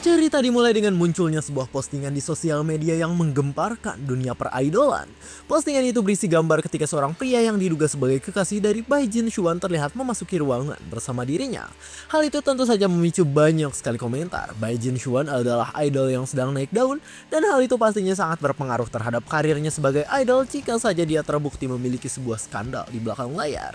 Cerita dimulai dengan munculnya sebuah postingan di sosial media yang menggemparkan dunia peridolan. Postingan itu berisi gambar ketika seorang pria yang diduga sebagai kekasih dari Bai Jin Xuan terlihat memasuki ruangan bersama dirinya. Hal itu tentu saja memicu banyak sekali komentar. Bai Jin Xuan adalah idol yang sedang naik daun, dan hal itu pastinya sangat berpengaruh terhadap karirnya sebagai idol jika saja dia terbukti memiliki sebuah skandal di belakang layar.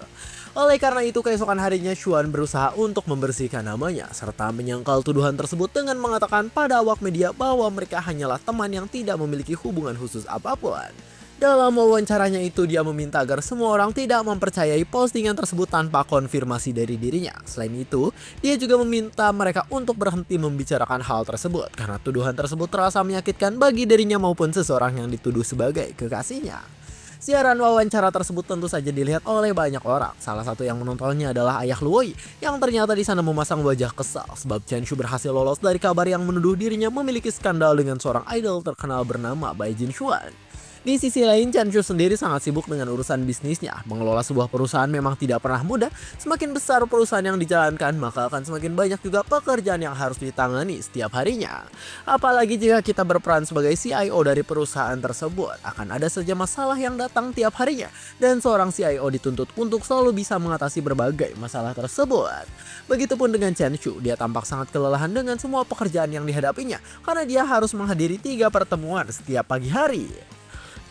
Oleh karena itu, keesokan harinya Xuan berusaha untuk membersihkan namanya serta menyangkal tuduhan tersebut dengan mengatakan pada awak media bahwa mereka hanyalah teman yang tidak memiliki hubungan khusus apapun. Dalam wawancaranya itu, dia meminta agar semua orang tidak mempercayai postingan tersebut tanpa konfirmasi dari dirinya. Selain itu, dia juga meminta mereka untuk berhenti membicarakan hal tersebut karena tuduhan tersebut terasa menyakitkan bagi dirinya maupun seseorang yang dituduh sebagai kekasihnya. Siaran wawancara tersebut tentu saja dilihat oleh banyak orang. Salah satu yang menontonnya adalah ayah Luoi yang ternyata di sana memasang wajah kesal sebab Chen Shu berhasil lolos dari kabar yang menuduh dirinya memiliki skandal dengan seorang idol terkenal bernama Bai Jin Xuan. Di sisi lain, Chen Shu sendiri sangat sibuk dengan urusan bisnisnya. Mengelola sebuah perusahaan memang tidak pernah mudah. Semakin besar perusahaan yang dijalankan, maka akan semakin banyak juga pekerjaan yang harus ditangani setiap harinya. Apalagi jika kita berperan sebagai CIO dari perusahaan tersebut, akan ada saja masalah yang datang tiap harinya. Dan seorang CIO dituntut untuk selalu bisa mengatasi berbagai masalah tersebut. Begitupun dengan Chen Shu, dia tampak sangat kelelahan dengan semua pekerjaan yang dihadapinya karena dia harus menghadiri 3 pertemuan setiap pagi hari.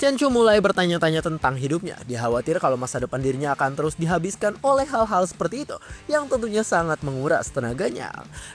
Chen Shu mulai bertanya-tanya tentang hidupnya. Dia khawatir kalau masa depan dirinya akan terus dihabiskan oleh hal-hal seperti itu yang tentunya sangat menguras tenaganya.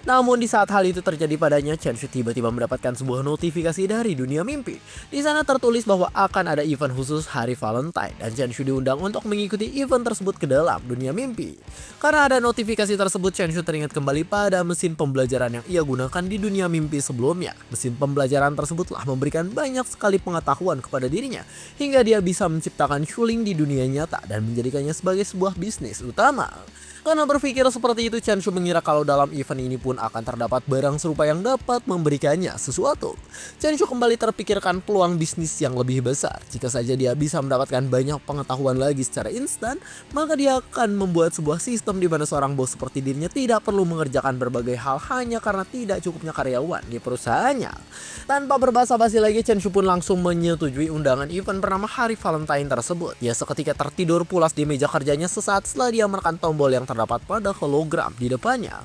Namun di saat hal itu terjadi padanya, Chen Shu tiba-tiba mendapatkan sebuah notifikasi dari dunia mimpi. Di sana tertulis bahwa akan ada event khusus hari Valentine dan Chen Shu diundang untuk mengikuti event tersebut ke dalam dunia mimpi. Karena ada notifikasi tersebut, Chen Shu teringat kembali pada mesin pembelajaran yang ia gunakan di dunia mimpi sebelumnya. Mesin pembelajaran tersebut telah memberikan banyak sekali pengetahuan kepada dirinya hingga dia bisa menciptakan Shuling di dunia nyata dan menjadikannya sebagai sebuah bisnis utama. Karena berpikir seperti itu, Chen Shu mengira kalau dalam event ini pun akan terdapat barang serupa yang dapat memberikannya sesuatu. Chen Shu kembali terpikirkan peluang bisnis yang lebih besar. Jika saja dia bisa mendapatkan banyak pengetahuan lagi secara instan, maka dia akan membuat sebuah sistem di mana seorang bos seperti dirinya tidak perlu mengerjakan berbagai hal hanya karena tidak cukupnya karyawan di perusahaannya. Tanpa berbasa-basi lagi, Chen Shu pun langsung menyetujui undangan event bernama Hari Valentine tersebut. Dia seketika tertidur pulas di meja kerjanya sesaat setelah dia menekan tombol yang terdapat pada hologram di depannya.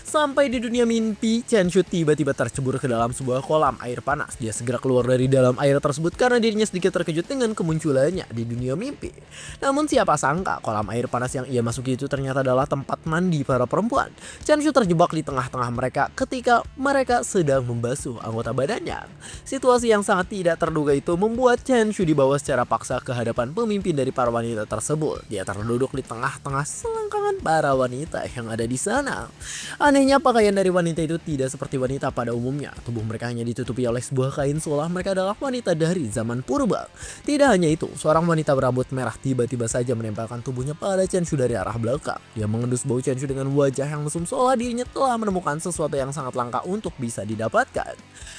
Sampai di dunia mimpi, Chen Shu tiba-tiba tercebur ke dalam sebuah kolam air panas. Dia segera keluar dari dalam air tersebut karena dirinya sedikit terkejut dengan kemunculannya di dunia mimpi. Namun siapa sangka kolam air panas yang ia masuki itu ternyata adalah tempat mandi para perempuan. Chen Shu terjebak di tengah-tengah mereka ketika mereka sedang membasuh anggota badannya. Situasi yang sangat tidak terduga itu membuat Chen Shu dibawa secara paksa ke hadapan pemimpin dari para wanita tersebut. Dia terduduk di tengah-tengah selangkangan para wanita yang ada di sana. Anehnya, pakaian dari wanita itu tidak seperti wanita pada umumnya. Tubuh mereka hanya ditutupi oleh sebuah kain seolah mereka adalah wanita dari zaman purba. Tidak hanya itu, seorang wanita berambut merah tiba-tiba saja menempelkan tubuhnya pada Chen Shu dari arah belakang. Dia mengendus bau Chen Shu dengan wajah yang mesum seolah dirinya telah menemukan sesuatu yang sangat langka untuk bisa didapatkan.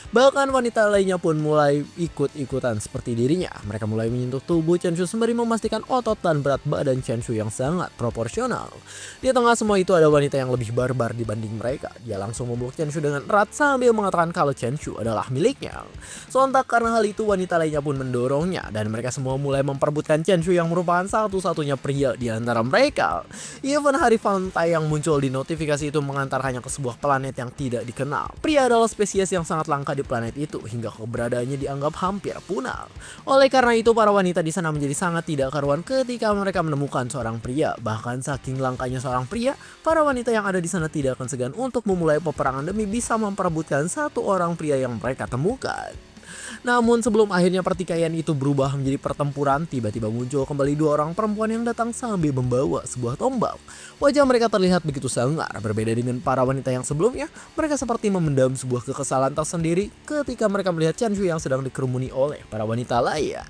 Bahkan wanita lainnya pun mulai ikut-ikutan seperti dirinya. Mereka mulai menyentuh tubuh Chen Shu sembari memastikan otot dan berat badan Chen Shu yang sangat proporsional. Di tengah semua itu ada wanita yang lebih barbar dibanding mereka. Dia langsung memeluk Chen Shu dengan erat sambil mengatakan kalau Chen Shu adalah miliknya. Sontak karena hal itu, wanita lainnya pun mendorongnya dan mereka semua mulai memperebutkan Chen Shu yang merupakan satu-satunya pria di antara mereka. Event Hari Valentine yang muncul di notifikasi itu mengantar hanya ke sebuah planet yang tidak dikenal. Pria adalah spesies yang sangat langka di planet itu hingga keberadaannya dianggap hampir punah. Oleh karena itu, para wanita di sana menjadi sangat tidak karuan ketika mereka menemukan seorang pria. Bahkan saking langkanya seorang pria, para wanita yang ada di sana tidak akan segan untuk memulai peperangan demi bisa memperebutkan satu orang pria yang mereka temukan. Namun sebelum akhirnya pertikaian itu berubah menjadi pertempuran, tiba-tiba muncul kembali 2 orang perempuan yang datang sambil membawa sebuah tombak. Wajah mereka terlihat begitu sangar, berbeda dengan para wanita yang sebelumnya. Mereka seperti memendam sebuah kekesalan tersendiri ketika mereka melihat Chen Shu yang sedang dikerumuni oleh para wanita lain.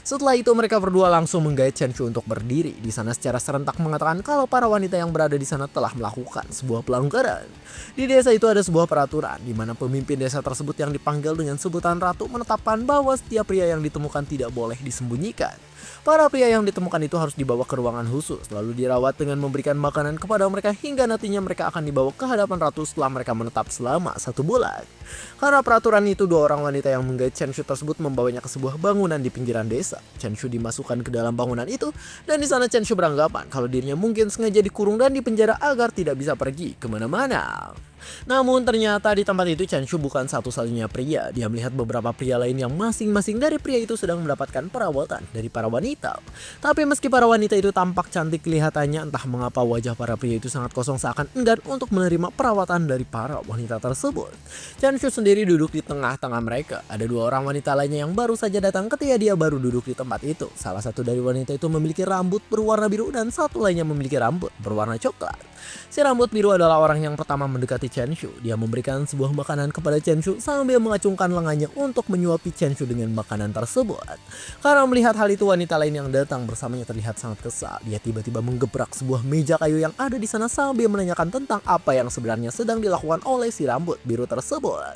Setelah itu mereka berdua langsung menggait Chen Shu untuk berdiri di sana secara serentak mengatakan kalau para wanita yang berada di sana telah melakukan sebuah pelanggaran. Di desa itu ada sebuah peraturan di mana pemimpin desa tersebut yang dipanggil dengan sebutan ratu menetapkan ketetapan bahwa setiap pria yang ditemukan tidak boleh disembunyikan. Para pria yang ditemukan itu harus dibawa ke ruangan khusus, lalu dirawat dengan memberikan makanan kepada mereka hingga nantinya mereka akan dibawa ke hadapan ratu setelah mereka menetap selama 1 bulan. Karena peraturan itu, 2 orang wanita yang menggait Chen Shu tersebut membawanya ke sebuah bangunan di pinggiran desa. Chen Shu dimasukkan ke dalam bangunan itu, dan di sana Chen Shu beranggapan kalau dirinya mungkin sengaja dikurung dan dipenjara agar tidak bisa pergi kemana-mana. Namun ternyata di tempat itu Chen Shu bukan satu-satunya pria. Dia melihat beberapa pria lain yang masing-masing dari pria itu sedang mendapatkan perawatan dari para wanita. Tapi meski para wanita itu tampak cantik kelihatannya, entah mengapa wajah para pria itu sangat kosong seakan enggan untuk menerima perawatan dari para wanita tersebut. Chen Shu sendiri duduk di tengah-tengah mereka. Ada 2 orang wanita lainnya yang baru saja datang ketika dia baru duduk di tempat itu. Salah satu dari wanita itu memiliki rambut berwarna biru dan satu lainnya memiliki rambut berwarna coklat. Si rambut biru adalah orang yang pertama mendekati Chen Shu. Dia memberikan sebuah makanan kepada Chen Shu sambil mengacungkan lengannya untuk menyuapi Chen Shu dengan makanan tersebut. Karena melihat hal itu, wanita lain yang datang bersamanya terlihat sangat kesal. Dia tiba-tiba menggebrak sebuah meja kayu yang ada di sana sambil menanyakan tentang apa yang sebenarnya sedang dilakukan oleh si rambut biru tersebut.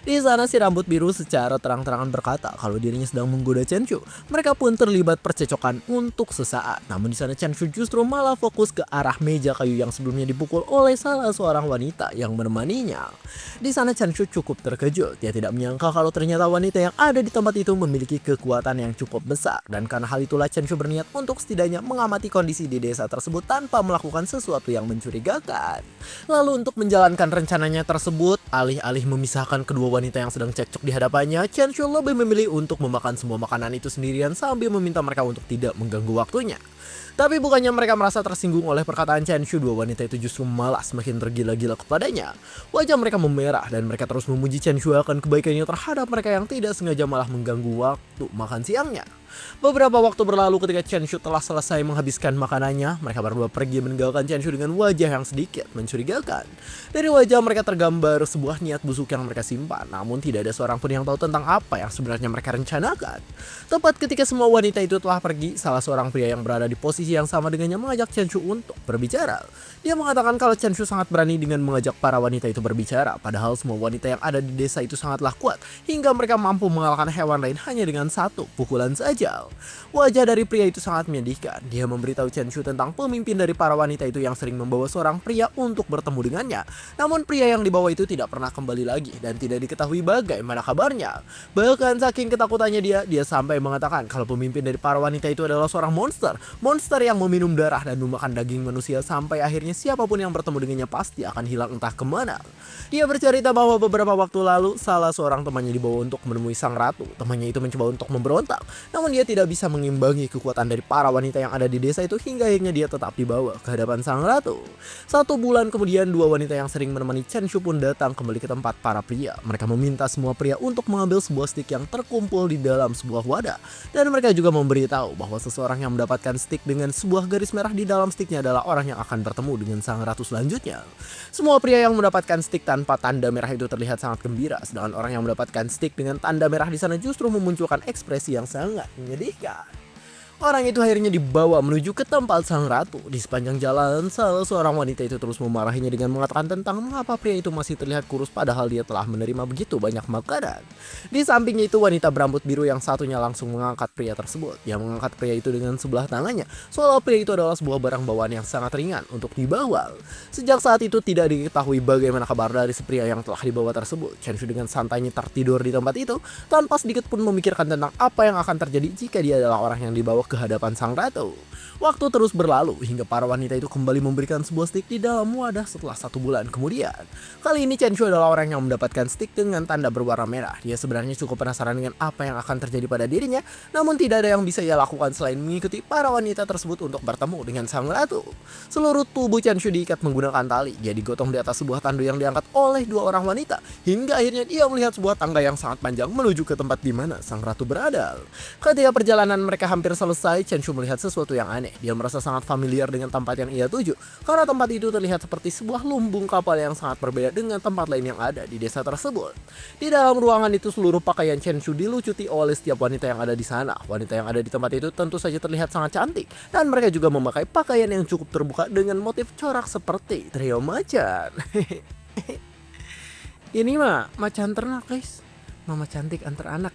Di sana si rambut biru secara terang-terangan berkata kalau dirinya sedang menggoda Chen Shu. Mereka pun terlibat percecokan untuk sesaat. Namun di sana Chen Shu justru malah fokus ke arah meja kayu yang sebelumnya dipukul oleh salah seorang wanita yang menemaninya. Di sana Chen Shu cukup terkejut. Dia tidak menyangka kalau ternyata wanita yang ada di tempat itu memiliki kekuatan yang cukup besar, dan karena hal itulah Chen Shu berniat untuk setidaknya mengamati kondisi di desa tersebut tanpa melakukan sesuatu yang mencurigakan. Lalu untuk menjalankan rencananya tersebut, alih-alih memisahkan kedua wanita yang sedang cekcok di hadapannya, Chen Shu lebih memilih untuk memakan semua makanan itu sendirian sambil meminta mereka untuk tidak mengganggu waktunya. Tapi bukannya mereka merasa tersinggung oleh perkataan Chen Shu, 2 wanita itu justru malah semakin tergila-gila kepadanya. Wajah mereka memerah dan mereka terus memuji Chen Shu akan kebaikannya terhadap mereka yang tidak sengaja malah mengganggu waktu makan siangnya. Beberapa waktu berlalu ketika Chen Shu telah selesai menghabiskan makanannya, mereka berdua pergi meninggalkan Chen Shu dengan wajah yang sedikit mencurigakan. Dari wajah mereka tergambar sebuah niat busuk yang mereka simpan, namun tidak ada seorang pun yang tahu tentang apa yang sebenarnya mereka rencanakan. Tepat ketika semua wanita itu telah pergi, salah seorang pria yang berada di posisi yang sama dengannya mengajak Chen Shu untuk berbicara. Dia mengatakan kalau Chen Shu sangat berani dengan mengajak para wanita itu berbicara, padahal semua wanita yang ada di desa itu sangatlah kuat, hingga mereka mampu mengalahkan hewan lain hanya dengan 1 pukulan saja. Wajah dari pria itu sangat menyedihkan. Dia memberitahu Chen Shu tentang pemimpin dari para wanita itu yang sering membawa seorang pria untuk bertemu dengannya. Namun pria yang dibawa itu tidak pernah kembali lagi dan tidak diketahui bagaimana kabarnya. Bahkan saking ketakutannya dia sampai mengatakan kalau pemimpin dari para wanita itu adalah seorang monster. Monster yang meminum darah dan memakan daging manusia sampai akhirnya siapapun yang bertemu dengannya pasti akan hilang entah kemana. Dia bercerita bahwa beberapa waktu lalu salah seorang temannya dibawa untuk menemui sang ratu. Temannya itu mencoba untuk memberontak, namun dia tidak bisa mengimbangi kekuatan dari para wanita yang ada di desa itu hingga akhirnya dia tetap dibawa ke hadapan sang ratu. 1 bulan kemudian, 2 wanita yang sering menemani Chen Shu pun datang kembali ke tempat para pria. Mereka meminta semua pria untuk mengambil sebuah stik yang terkumpul di dalam sebuah wadah, dan mereka juga memberitahu bahwa seseorang yang mendapatkan stik dengan sebuah garis merah di dalam stiknya adalah orang yang akan bertemu dengan sang ratu selanjutnya. Semua pria yang mendapatkan stik tanpa tanda merah itu terlihat sangat gembira, sedangkan orang yang mendapatkan stik dengan tanda merah di sana justru memunculkan ekspresi yang sangat menyedihkan. Orang itu akhirnya dibawa menuju ke tempat sang ratu. Di sepanjang jalan, salah seorang wanita itu terus memarahinya dengan mengatakan tentang mengapa pria itu masih terlihat kurus padahal dia telah menerima begitu banyak makanan. Di sampingnya itu, wanita berambut biru yang satunya langsung mengangkat pria tersebut. Dia mengangkat pria itu dengan sebelah tangannya, seolah pria itu adalah sebuah barang bawaan yang sangat ringan untuk dibawa. Sejak saat itu tidak diketahui bagaimana kabar dari si pria yang telah dibawa tersebut. Chen Shu dengan santainya tertidur di tempat itu tanpa sedikit pun memikirkan tentang apa yang akan terjadi jika dia adalah orang yang dibawa ke hadapan sang ratu. Waktu terus berlalu hingga para wanita itu kembali memberikan sebuah stik di dalam wadah setelah 1 bulan kemudian. Kali ini Chen Shu adalah orang yang mendapatkan stik dengan tanda berwarna merah. Dia sebenarnya cukup penasaran dengan apa yang akan terjadi pada dirinya, namun tidak ada yang bisa ia lakukan selain mengikuti para wanita tersebut untuk bertemu dengan sang ratu. Seluruh tubuh Chen Shu diikat menggunakan tali. Dia digotong di atas sebuah tandu yang diangkat oleh 2 orang wanita, hingga akhirnya dia melihat sebuah tangga yang sangat panjang menuju ke tempat di mana sang ratu berada. Ketika perjalanan mereka hampir selesai, Chen Shu melihat sesuatu yang aneh. Dia merasa sangat familiar dengan tempat yang ia tuju, karena tempat itu terlihat seperti sebuah lumbung kapal yang sangat berbeda dengan tempat lain yang ada di desa tersebut. Di dalam ruangan itu, seluruh pakaian Chen Shu dilucuti oleh setiap wanita yang ada di sana. Wanita yang ada di tempat itu tentu saja terlihat sangat cantik, dan mereka juga memakai pakaian yang cukup terbuka dengan motif corak seperti trio macan. Ini mah macan ternak, guys. mama cantik antar anak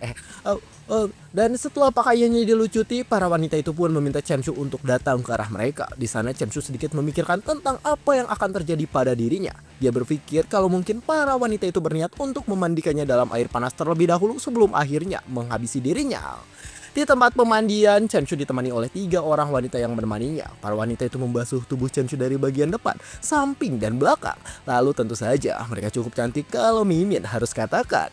dan setelah pakaiannya dilucuti, para wanita itu pun meminta Chen Shu untuk datang ke arah mereka. Di sana Chen Shu sedikit memikirkan tentang apa yang akan terjadi pada dirinya. Dia berpikir kalau mungkin para wanita itu berniat untuk memandikannya dalam air panas terlebih dahulu sebelum akhirnya menghabisi dirinya. Di tempat pemandian, Chen Shu ditemani oleh 3 orang wanita yang menemaninya. Para wanita itu membasuh tubuh Chen Shu dari bagian depan, samping, dan belakang. Lalu tentu saja mereka cukup cantik kalau Mimin harus katakan.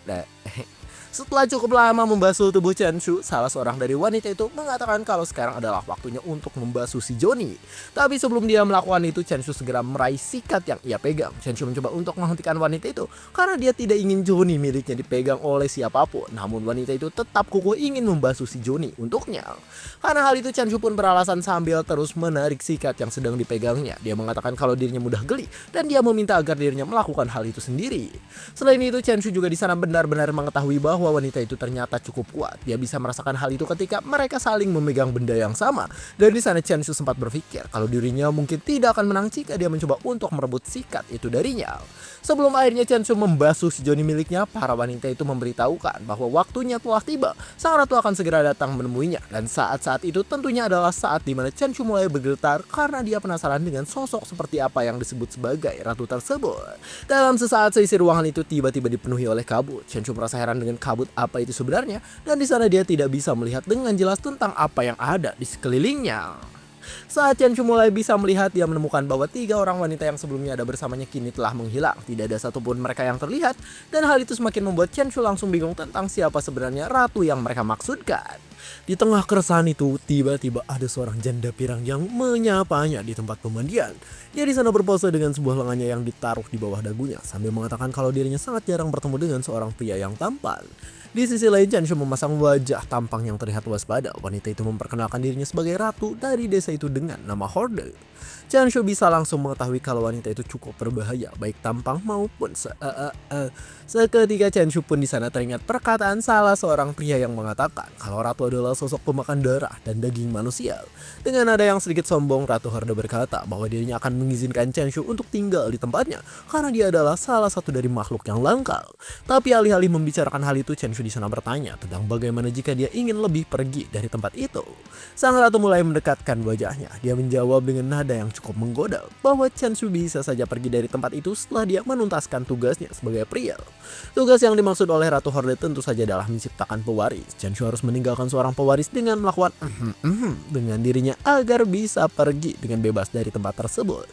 Setelah cukup lama membasuh tubuh Chen Shu, salah seorang dari wanita itu mengatakan kalau sekarang adalah waktunya untuk membasuh si Johnny. Tapi sebelum dia melakukan itu, Chen Shu segera meraih sikat yang ia pegang. Chen Shu mencoba untuk menghentikan wanita itu karena dia tidak ingin Johnny miliknya dipegang oleh siapapun. Namun wanita itu tetap kukuh ingin membasuh si Johnny untuknya. Karena hal itu, Chen Shu pun beralasan sambil terus menarik sikat yang sedang dipegangnya. Dia mengatakan kalau dirinya mudah geli dan dia meminta agar dirinya melakukan hal itu sendiri. Selain itu, Chen Shu juga di sana benar-benar mengetahui bahwa wanita itu ternyata cukup kuat. Dia bisa merasakan hal itu ketika mereka saling memegang benda yang sama. Dan di sana Chen Shu sempat berpikir kalau dirinya mungkin tidak akan menang jika dia mencoba untuk merebut sikat itu darinya. Sebelum akhirnya Chen Shu membasuh si Johnny miliknya, para wanita itu memberitahukan bahwa waktunya telah tiba. Sang ratu akan segera datang menemuinya. Dan saat-saat itu tentunya adalah saat di mana Chen Shu mulai bergetar karena dia penasaran dengan sosok seperti apa yang disebut sebagai ratu tersebut. Dalam sesaat seisi ruangan itu tiba-tiba dipenuhi oleh kabut. Chen Shu merasa heran dengan kabut apa itu sebenarnya, dan di sana dia tidak bisa melihat dengan jelas tentang apa yang ada di sekelilingnya. Saat Chen Shu mulai bisa melihat, dia menemukan bahwa 3 orang wanita yang sebelumnya ada bersamanya kini telah menghilang. Tidak ada satupun mereka yang terlihat, dan hal itu semakin membuat Chen Shu langsung bingung tentang siapa sebenarnya ratu yang mereka maksudkan. Di tengah keresahan itu, tiba-tiba ada seorang janda pirang yang menyapanya di tempat pemandian. Dia di sana berpose dengan sebuah lengannya yang ditaruh di bawah dagunya, sambil mengatakan kalau dirinya sangat jarang bertemu dengan seorang pria yang tampan. Di sisi lain, Chen Shu memasang wajah tampang yang terlihat waspada. Wanita itu memperkenalkan dirinya sebagai ratu dari desa itu dengan nama Horde. Chen Shu bisa langsung mengetahui kalau wanita itu cukup berbahaya, baik tampang maupun seketika Chen Shu pun di sana teringat perkataan salah seorang pria yang mengatakan kalau ratu adalah sosok pemakan darah dan daging manusia. Dengan nada yang sedikit sombong, Ratu Horde berkata bahwa dirinya akan mengizinkan Chen Shu untuk tinggal di tempatnya karena dia adalah salah satu dari makhluk yang langka. Tapi alih-alih membicarakan hal itu, Chen Shu di sana bertanya tentang bagaimana jika dia ingin lebih pergi dari tempat itu. Sang ratu mulai mendekatkan wajahnya. Dia menjawab dengan nada yang cukup menggoda bahwa Chen Shu bisa saja pergi dari tempat itu setelah dia menuntaskan tugasnya sebagai pria. Tugas yang dimaksud oleh Ratu Horde tentu saja adalah menciptakan pewaris. Chen Shu harus meninggalkan seorang pewaris dengan melakukan dengan dirinya agar bisa pergi dengan bebas dari tempat tersebut.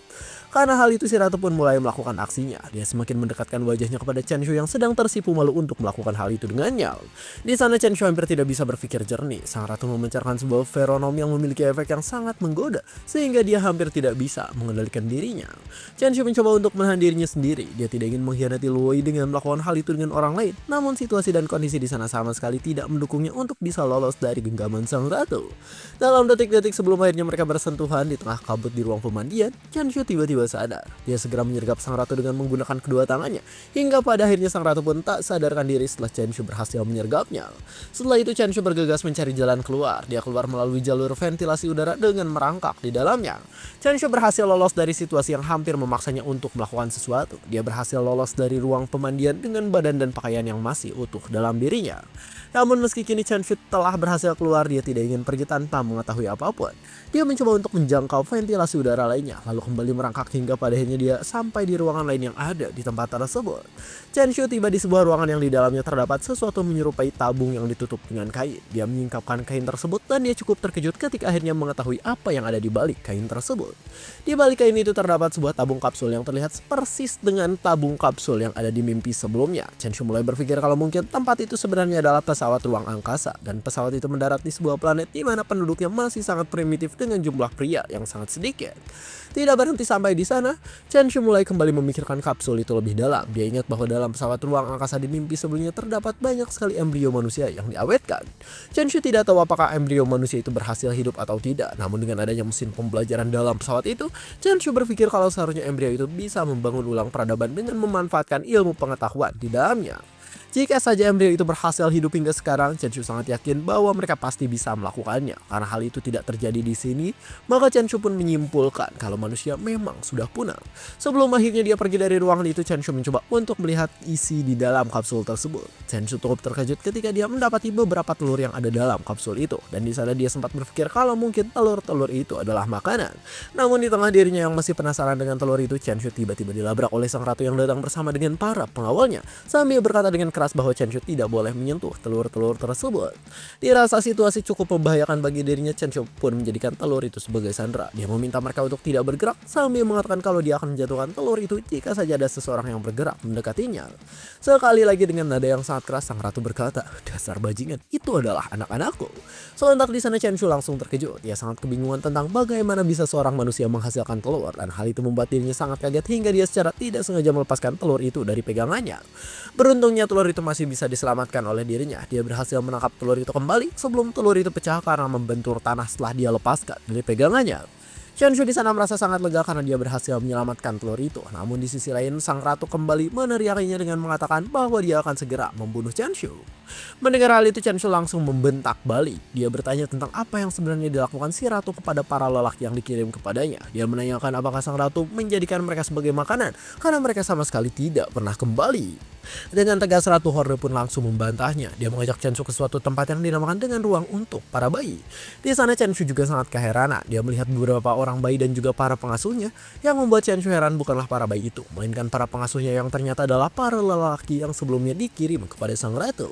Karena hal itu, si ratu pun mulai melakukan aksinya. Dia semakin mendekatkan wajahnya kepada Chen Shu yang sedang tersipu malu untuk melakukan hal itu dengannya. Di sana Chen Shu hampir tidak bisa berpikir jernih. Sang ratu memancarkan sebuah feronom yang memiliki efek yang sangat menggoda sehingga dia hampir tidak bisa mengendalikan dirinya. Chen Shu mencoba untuk menahan dirinya sendiri. Dia tidak ingin mengkhianati Luo Yi dengan melakukan hal itu dengan orang lain. Namun situasi dan kondisi di sana sama sekali tidak mendukungnya untuk bisa lolos dari genggaman sang ratu. Dalam detik-detik sebelum akhirnya mereka bersentuhan di tengah kabut di ruang pemandian, Chen Shu tiba-tiba sadar. Dia segera menyergap sang ratu dengan menggunakan kedua tangannya, hingga pada akhirnya sang ratu pun tak sadarkan diri setelah Chen Shu berhasil menyergapnya. Setelah itu Chen Shu bergegas mencari jalan keluar. Dia keluar melalui jalur ventilasi udara dengan merangkak di dalamnya. Chen Shu berhasil lolos dari situasi yang hampir memaksanya untuk melakukan sesuatu. Dia berhasil lolos dari ruang pemandian dengan badan dan pakaian yang masih utuh dalam dirinya. Namun meski kini Chen Shu telah berhasil keluar, dia tidak ingin pergi tanpa mengetahui apapun. Dia mencoba untuk menjangkau ventilasi udara lainnya, lalu kembali merangkak hingga pada akhirnya dia sampai di ruangan lain yang ada di tempat tersebut. Chen Shu tiba di sebuah ruangan yang di dalamnya terdapat sesuatu menyerupai tabung yang ditutup dengan kain. Dia menyingkapkan kain tersebut dan dia cukup terkejut ketika akhirnya mengetahui apa yang ada di balik kain tersebut. Di balik kain itu terdapat sebuah tabung kapsul yang terlihat persis dengan tabung kapsul yang ada di mimpi sebelumnya. Chen Shu mulai berpikir kalau mungkin tempat itu sebenarnya adalah pesawat ruang angkasa, dan pesawat itu mendarat di sebuah planet di mana penduduknya masih sangat primitif dengan jumlah pria yang sangat sedikit. Tidak berhenti sampai di sana, Chen Shu mulai kembali memikirkan kapsul itu lebih dalam. Dia ingat bahwa dalam pesawat ruang angkasa di mimpi sebelumnya terdapat banyak sekali embrio manusia yang diawetkan. Chen Shu tidak tahu apakah embrio manusia itu berhasil hidup atau tidak. Namun dengan adanya mesin pembelajaran dalam pesawat itu, Chen Shu berpikir kalau seharusnya embrio itu bisa membangun ulang peradaban dengan memanfaatkan ilmu pengetahuan di dalamnya. Jika saja embrio itu berhasil hidup hingga sekarang, Chen Shu sangat yakin bahwa mereka pasti bisa melakukannya. Karena hal itu tidak terjadi di sini, maka Chen Shu pun menyimpulkan kalau manusia memang sudah punah. Sebelum akhirnya dia pergi dari ruangan itu, Chen Shu mencoba untuk melihat isi di dalam kapsul tersebut. Chen Shu cukup terkejut ketika dia mendapati beberapa telur yang ada dalam kapsul itu. Dan di sana dia sempat berpikir kalau mungkin telur-telur itu adalah makanan. Namun di tengah dirinya yang masih penasaran dengan telur itu, Chen Shu tiba-tiba dilabrak oleh sang ratu yang datang bersama dengan para pengawalnya, sambil berkata dengan keras bahwa Chen Shu tidak boleh menyentuh telur-telur tersebut. Dirasa situasi cukup membahayakan bagi dirinya, Chen Shu pun menjadikan telur itu sebagai sandera. Dia meminta mereka untuk tidak bergerak sambil mengatakan kalau dia akan menjatuhkan telur itu jika saja ada seseorang yang bergerak mendekatinya. Sekali lagi dengan nada yang sangat keras, sang ratu berkata, "Dasar bajingan, itu adalah anak-anakku." Sontak di sana Chen Shu langsung terkejut. Dia sangat kebingungan tentang bagaimana bisa seorang manusia menghasilkan telur, dan hal itu membuat dirinya sangat kaget hingga dia secara tidak sengaja melepaskan telur itu dari pegangannya. Beruntungnya telur itu masih bisa diselamatkan oleh dirinya. Dia berhasil menangkap telur itu kembali sebelum telur itu pecah karena membentur tanah setelah dia lepaskan dari pegangannya. Chen Shu di sana merasa sangat lega karena dia berhasil menyelamatkan telur itu. Namun di sisi lain, sang ratu kembali meneriakinya dengan mengatakan bahwa dia akan segera membunuh Chen Shu. Mendengar hal itu, Chen Shu langsung membentak balik. Dia bertanya tentang apa yang sebenarnya dilakukan si ratu kepada para lelaki yang dikirim kepadanya. Dia menanyakan apakah sang ratu menjadikan mereka sebagai makanan karena mereka sama sekali tidak pernah kembali. Dengan tegas, Ratu Horde pun langsung membantahnya. Dia mengajak Chen Shu ke suatu tempat yang dinamakan dengan ruang untuk para bayi. Di sana Chen Shu juga sangat keheranan. Dia melihat beberapa orang bayi dan juga para pengasuhnya. Yang membuat Chen Shu heran bukanlah para bayi itu, melainkan para pengasuhnya yang ternyata adalah para lelaki yang sebelumnya dikirim kepada sang ratu.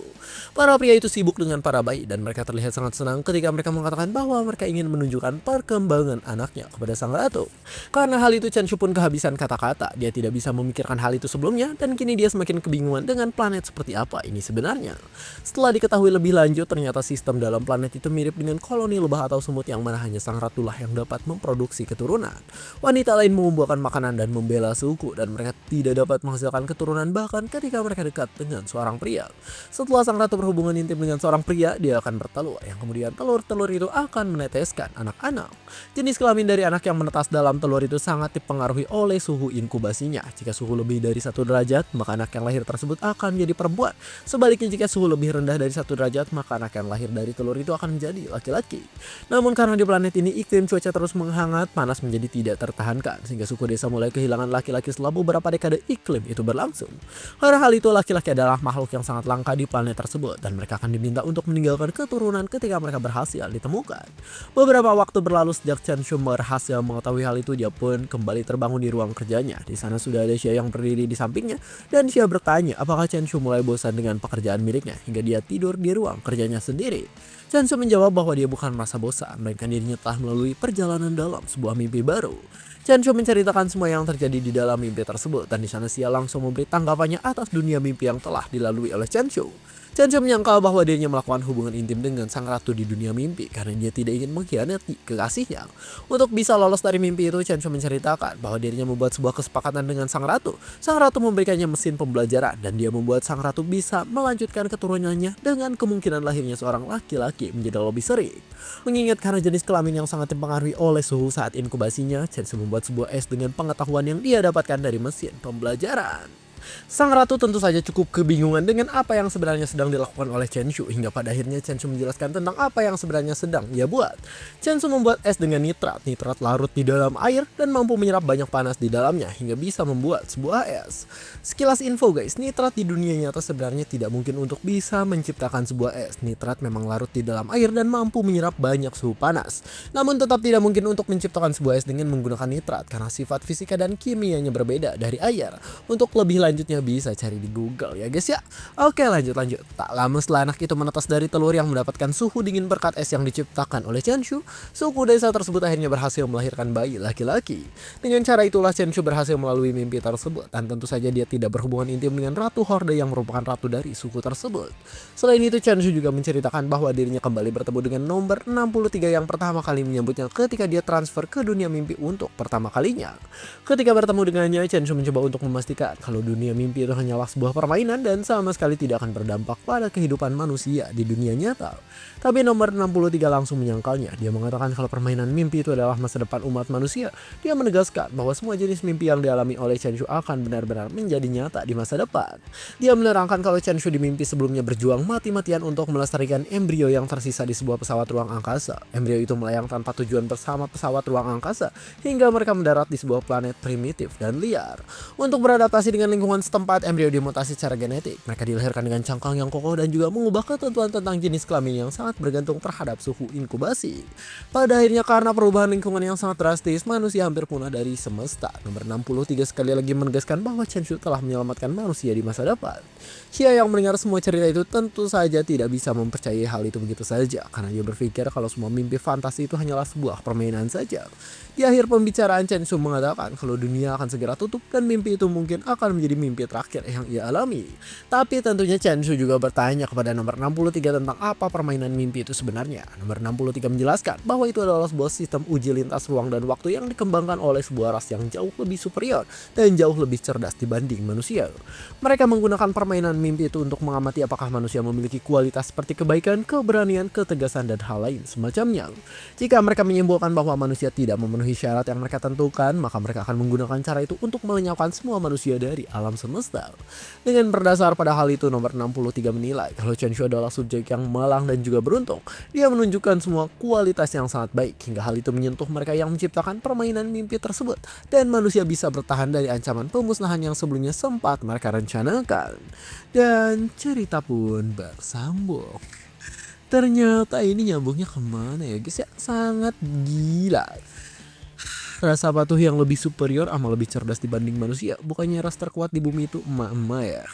Para pria itu sibuk dengan para bayi dan mereka terlihat sangat senang ketika mereka mengatakan bahwa mereka ingin menunjukkan perkembangan anaknya kepada sang ratu. Karena hal itu, Chen Shu pun kehabisan kata-kata. Dia tidak bisa memikirkan hal itu sebelumnya dan kini dia semakin kebingungan dengan planet seperti apa ini sebenarnya. Setelah diketahui lebih lanjut, ternyata sistem dalam planet itu mirip dengan koloni lebah atau semut yang mana hanya sang ratulah yang dapat memproduksi keturunan. Wanita lain membuahkan makanan dan membela suku, dan mereka tidak dapat menghasilkan keturunan bahkan ketika mereka dekat dengan seorang pria. Setelah sang ratu berhubungan intim dengan seorang pria, dia akan bertelur, yang kemudian telur-telur itu akan meneteskan anak-anak. Jenis kelamin dari anak yang menetas dalam telur itu sangat dipengaruhi oleh suhu inkubasinya. Jika suhu lebih dari 1 derajat, maka anak yang lahir tersebut akan menjadi perempuan. Sebaliknya, jika suhu lebih rendah dari 1 derajat, maka anak yang lahir dari telur itu akan menjadi laki-laki. Namun karena di planet ini iklim cuaca terus menghangat, panas menjadi tidak tertahankan, sehingga suku desa mulai kehilangan laki-laki setelah beberapa dekade iklim itu berlangsung. Karena hal itu, laki-laki adalah makhluk yang sangat langka di planet tersebut, dan mereka akan diminta untuk meninggalkan keturunan ketika mereka berhasil ditemukan. Beberapa waktu berlalu sejak Chen Shu berhasil mengetahui hal itu, dia pun kembali terbangun di ruang kerjanya. Di sana sudah ada Xia yang berdiri di sampingnya, dan Xia bertanya apakah Chen Shu mulai bosan dengan pekerjaan miliknya hingga dia tidur di ruang kerjanya sendiri. Chen Shu menjawab bahwa dia bukan merasa bosan, melainkan dirinya telah melalui perjalanan dalam sebuah mimpi baru. Chen Shu menceritakan semua yang terjadi di dalam mimpi tersebut, dan di sana Xia langsung memberi tanggapannya atas dunia mimpi yang telah dilalui oleh Chen Shu. Chen Shu menyangkal bahwa dirinya melakukan hubungan intim dengan sang ratu di dunia mimpi karena dia tidak ingin mengkhianati kekasihnya. Untuk bisa lolos dari mimpi itu, Chen Shu menceritakan bahwa dirinya membuat sebuah kesepakatan dengan sang ratu. Sang ratu memberikannya mesin pembelajaran dan dia membuat sang ratu bisa melanjutkan keturunannya dengan kemungkinan lahirnya seorang laki-laki menjadi lebih sering. Mengingat karena jenis kelamin yang sangat dipengaruhi oleh suhu saat inkubasinya, Chen Shu membuat sebuah es dengan pengetahuan yang dia dapatkan dari mesin pembelajaran. Sang ratu tentu saja cukup kebingungan dengan apa yang sebenarnya sedang dilakukan oleh Chen Shu, hingga pada akhirnya Chen Shu menjelaskan tentang apa yang sebenarnya sedang ia buat. Chen Shu membuat es dengan nitrat. Nitrat larut di dalam air dan mampu menyerap banyak panas di dalamnya hingga bisa membuat sebuah es. Sekilas info guys, nitrat di dunia nyata sebenarnya tidak mungkin untuk bisa menciptakan sebuah es. Nitrat memang larut di dalam air dan mampu menyerap banyak suhu panas. Namun tetap tidak mungkin untuk menciptakan sebuah es dengan menggunakan nitrat karena sifat fisika dan kimianya berbeda dari air. Untuk lebih lanjutnya bisa cari di Google ya guys ya. Oke, lanjut. Tak lama setelah anak itu menetas dari telur yang mendapatkan suhu dingin berkat es yang diciptakan oleh Chen Shu, suku desa tersebut akhirnya berhasil melahirkan bayi laki-laki. Dengan cara itulah Chen Shu berhasil melalui mimpi tersebut, dan tentu saja dia tidak berhubungan intim dengan Ratu Horde yang merupakan ratu dari suku tersebut. Selain itu, Chen Shu juga menceritakan bahwa dirinya kembali bertemu dengan nomor 63 yang pertama kali menyambutnya ketika dia transfer ke dunia mimpi untuk pertama kalinya. Ketika bertemu dengannya, Chen Shu mencoba untuk memastikan kalau dunia dunia mimpi itu hanyalah sebuah permainan dan sama sekali tidak akan berdampak pada kehidupan manusia di dunia nyata. Tapi nomor 63 langsung menyangkalnya. Dia mengatakan kalau permainan mimpi itu adalah masa depan umat manusia. Dia menegaskan bahwa semua jenis mimpi yang dialami oleh Chen Shu akan benar-benar menjadi nyata di masa depan. Dia menerangkan kalau Chen Shu di mimpi sebelumnya berjuang mati-matian untuk melestarikan embrio yang tersisa di sebuah pesawat ruang angkasa. Embrio itu melayang tanpa tujuan bersama pesawat ruang angkasa hingga mereka mendarat di sebuah planet primitif dan liar. Untuk beradaptasi dengan lingkungan setempat, embrio dimutasi secara genetik. Mereka dilahirkan dengan cangkang yang kokoh dan juga mengubah ketentuan tentang jenis kelamin yang sangat bergantung terhadap suhu inkubasi. Pada akhirnya karena perubahan lingkungan yang sangat drastis, manusia hampir punah dari semesta. Nomor 63 sekali lagi menegaskan bahwa Chen Shu telah menyelamatkan manusia di masa depan. Xia yang mendengar semua cerita itu tentu saja tidak bisa mempercayai hal itu begitu saja, karena dia berpikir kalau semua mimpi fantasi itu hanyalah sebuah permainan saja. Di akhir pembicaraan, Chen Shu mengatakan kalau dunia akan segera tutup dan mimpi itu mungkin akan menjadi mimpi terakhir yang ia alami. Tapi tentunya Chen Shu juga bertanya kepada nomor 63 tentang apa permainan mimpi itu sebenarnya. Nomor 63 menjelaskan bahwa itu adalah sebuah sistem uji lintas ruang dan waktu yang dikembangkan oleh sebuah ras yang jauh lebih superior dan jauh lebih cerdas dibanding manusia. Mereka menggunakan permainan mimpi itu untuk mengamati apakah manusia memiliki kualitas seperti kebaikan, keberanian, ketegasan, dan hal lain semacamnya. Jika mereka menyimpulkan bahwa manusia tidak memenuhi syarat yang mereka tentukan, maka mereka akan menggunakan cara itu untuk melenyapkan semua manusia dari alam semesta. Dengan berdasar pada hal itu, nomor 63 menilai kalau Chen Shu adalah subjek yang malang dan juga beruntung. Dia menunjukkan semua kualitas yang sangat baik hingga hal itu menyentuh mereka yang menciptakan permainan mimpi tersebut, dan manusia bisa bertahan dari ancaman pemusnahan yang sebelumnya sempat mereka rencanakan. Dan cerita pun bersambung. Ternyata ini nyambungnya kemana ya guys ya, sangat gila. Rasa patuh yang lebih superior ama lebih cerdas dibanding manusia. Bukannya ras terkuat di bumi itu emak-emak ya.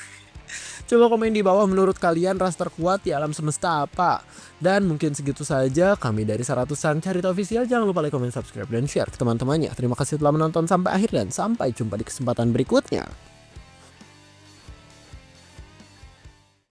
Coba komen di bawah menurut kalian ras terkuat di alam semesta apa. Dan mungkin segitu saja kami dari Saratusan Carita Official. Jangan lupa like, comment, subscribe, dan share ke teman-temannya. Terima kasih telah menonton sampai akhir dan sampai jumpa di kesempatan berikutnya.